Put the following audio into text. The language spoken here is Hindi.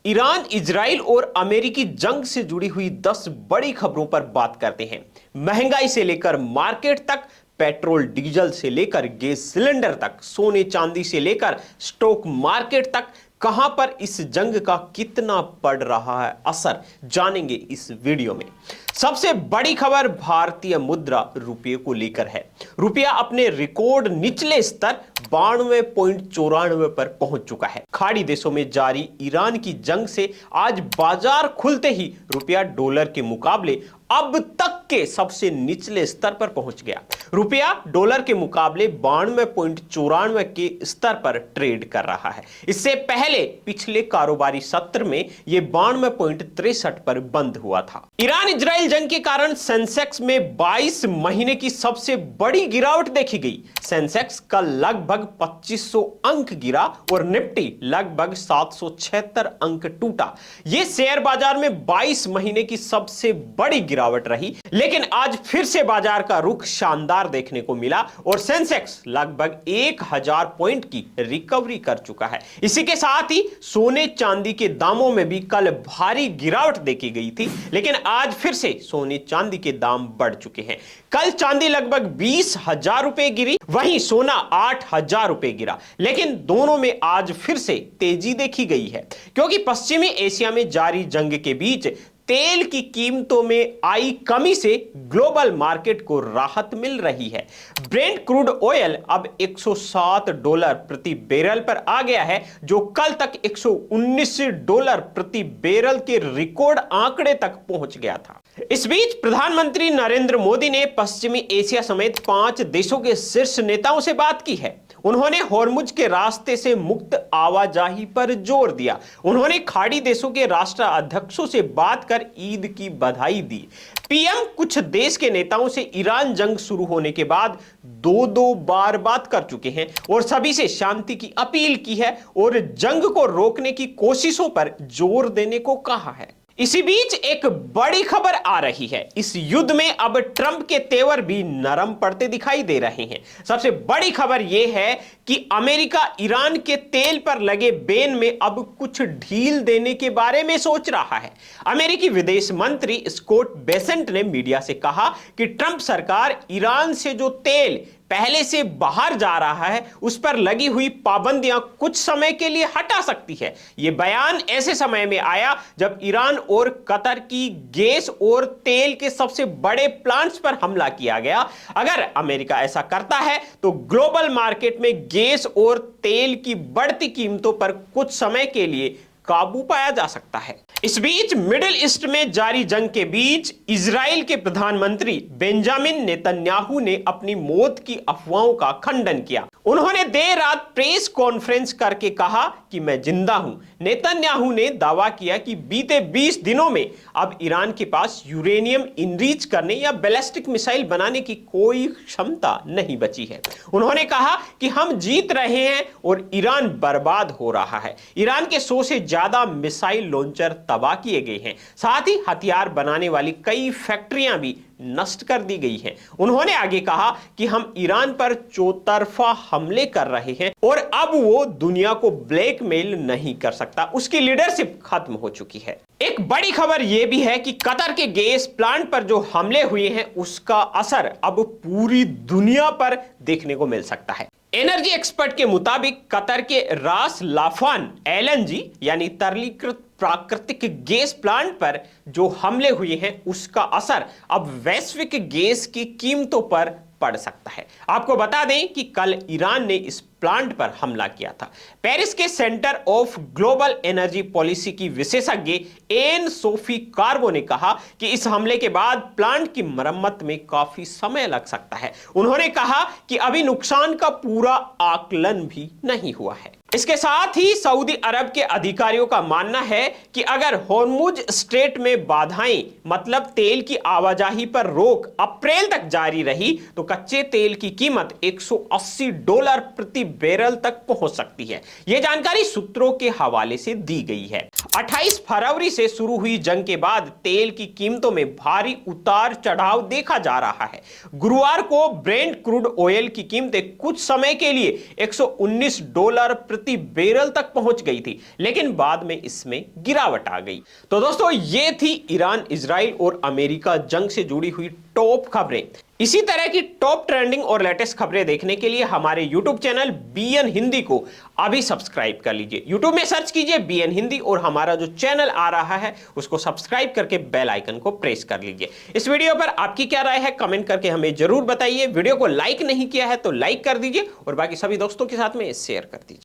ईरान, इजराइल और अमेरिकी जंग से जुड़ी हुई 10 बड़ी खबरों पर बात करते हैं। महंगाई से लेकर मार्केट तक, पेट्रोल डीजल से लेकर गैस सिलेंडर तक, सोने चांदी से लेकर स्टॉक मार्केट तक, कहां पर इस जंग का कितना पड़ रहा है असर, जानेंगे इस वीडियो में। सबसे बड़ी खबर भारतीय मुद्रा रुपये को लेकर है। रुपया अपने रिकॉर्ड निचले स्तर 92.94 पर पहुंच चुका है। खाड़ी देशों में जारी ईरान की जंग से आज बाजार खुलते ही रुपया डॉलर के मुकाबले अब तक के सबसे निचले स्तर पर पहुंच गया। रुपया डॉलर के मुकाबले 92.94 के स्तर पर ट्रेड कर रहा है। इससे पहले पिछले कारोबारी सत्र में यह 92.63 पर बंद हुआ था। ईरान इजराइल जंग के कारण सेंसेक्स में 22 महीने की सबसे बड़ी गिरावट देखी गई। सेंसेक्स का लगभग 2500 अंक गिरा और निफ्टी लगभग 776 अंक टूटा। यह शेयर बाजार में 22 महीने की सबसे बड़ी गिरावट रही, लेकिन आज फिर से बाजार का रुख शानदार देखने को मिला और सेंसेक्स लगभग 1000 पॉइंट की रिकवरी कर चुका है। इसी के साथ ही सोने चांदी के दामों में भी कल भारी गिरावट देखी गई थी, लेकिन आज फिर से सोने चांदी के दाम बढ़ चुके हैं। कल चांदी लगभग 20,000 रुपए गिरी, वहीं सोना 8,000 रुपए गिरा, लेकिन दोनों में आज फिर से तेजी देखी गई है, क्योंकि पश्चिमी एशिया में जारी जंग के बीच तेल की कीमतों में आई कमी से ग्लोबल मार्केट को राहत मिल रही है। ब्रेंट क्रूड ऑयल अब $107 प्रति बैरल पर आ गया है, जो कल तक $119 प्रति बैरल के रिकॉर्ड आंकड़े तक पहुंच गया था। इस बीच प्रधानमंत्री नरेंद्र मोदी ने पश्चिमी एशिया समेत 5 देशों के शीर्ष नेताओं से बात की है। उन्होंने होर्मुज के रास्ते से मुक्त आवाजाही पर जोर दिया। उन्होंने खाड़ी देशों के राष्ट्राध्यक्षों से बात कर ईद की बधाई दी। पीएम कुछ देश के नेताओं से ईरान जंग शुरू होने के बाद दो बार बात कर चुके हैं और सभी से शांति की अपील की है और जंग को रोकने की कोशिशों पर जोर देने को कहा है। इसी बीच एक बड़ी खबर आ रही है। इस युद्ध में अब ट्रंप के तेवर भी नरम पड़ते दिखाई दे रहे हैं। सबसे बड़ी खबर यह है कि अमेरिका ईरान के तेल पर लगे बैन में अब कुछ ढील देने के बारे में सोच रहा है। अमेरिकी विदेश मंत्री स्कॉट बेसेंट ने मीडिया से कहा कि ट्रंप सरकार ईरान से जो तेल पहले से बाहर जा रहा है उस पर लगी हुई पाबंदियां कुछ समय के लिए हटा सकती है। यह बयान ऐसे समय में आया जब ईरान और कतर की गैस और तेल के सबसे बड़े प्लांट्स पर हमला किया गया। अगर अमेरिका ऐसा करता है तो ग्लोबल मार्केट में गैस और तेल की बढ़ती कीमतों पर कुछ समय के लिए काबू पाया जा सकता है। इस बीच मिडिल ईस्ट में जारी जंग के बीच इजराइल के प्रधानमंत्री बेंजामिन नेतन्याहू ने अपनी मौत की अफवाहों का खंडन किया। उन्होंने देर रात प्रेस कॉन्फ्रेंस करके कहा कि मैं जिंदा हूं। नेतन्याहू ने दावा किया कि बीते 20 दिनों में अब ईरान के पास यूरेनियम इनरीच करने या बैलिस्टिक मिसाइल बनाने की कोई क्षमता नहीं बची है। उन्होंने कहा कि हम जीत रहे हैं और ईरान बर्बाद हो रहा है। ईरान के 100 से ज्यादा मिसाइल लॉन्चर तबाह किए गए हैं, साथ ही हथियार बनाने वाली कई फैक्ट्रियां भी नष्ट कर दी गई हैं। उन्होंने आगे कहा कि हम ईरान पर चौतरफा हमले कर रहे हैं और अब वो दुनिया को ब्लैकमेल नहीं कर सकता, उसकी लीडरशिप खत्म हो चुकी है। एक बड़ी खबर यह भी है कि कतर के गैस प्लांट पर जो हमले हुए हैं उसका असर अब पूरी दुनिया पर देखने को मिल सकता है। एनर्जी एक्सपर्ट के मुताबिक कतर के रास लाफान एलएनजी यानी तरलीकृत प्राकृतिक गैस प्लांट पर जो हमले हुए हैं उसका असर अब वैश्विक गैस की कीमतों पर पड़ सकता है। आपको बता दें कि कल ईरान ने इस प्लांट पर हमला किया था। पेरिस के centre of global energy policy की विशेषज्ञ एन सोफी कार्बो ने कहा कि इस हमले के बाद प्लांट की मरम्मत में काफी समय लग सकता है। उन्होंने कहा कि अभी नुकसान का पूरा आकलन भी नहीं हुआ है। इसके साथ ही सऊदी अरब के अधिकारियों का मानना है कि अगर होर्मुज स्ट्रेट में बाधाएं मतलब तेल की आवाजाही पर रोक अप्रैल तक जारी रही तो कच्चे तेल की कीमत $180 प्रति बैरल तक पहुंच सकती है। यह जानकारी सूत्रों के हवाले से दी गई है। 28 फरवरी से शुरू हुई जंग के बाद तेल की कीमतों में भारी उतार चढ़ाव देखा जा रहा है। गुरुवार को ब्रेंट क्रूड ऑयल की कीमतें कुछ समय के लिए $119 प्रति प्रति बैरल तक पहुंच गई थी, लेकिन बाद में इसमें गिरावट आ गई। तो दोस्तों ये थी ईरान, इजराइल और अमेरिका जंग से जुड़ी हुई टॉप खबरें। इसी तरह की टॉप ट्रेंडिंग और लेटेस्ट खबरें देखने के लिए हमारे यूट्यूब चैनल बीएन हिंदी को अभी सब्सक्राइब कर लीजिए। यूट्यूब में सर्च कीजिए बीएन हिंदी और हमारा जो चैनल आ रहा है उसको सब्सक्राइब करके बेल आइकन को प्रेस कर लीजिए। इस वीडियो पर आपकी क्या राय है कमेंट करके हमें जरूर बताइए। वीडियो को लाइक नहीं किया है तो लाइक कर दीजिए और बाकी सभी दोस्तों के साथ में शेयर कर दीजिए।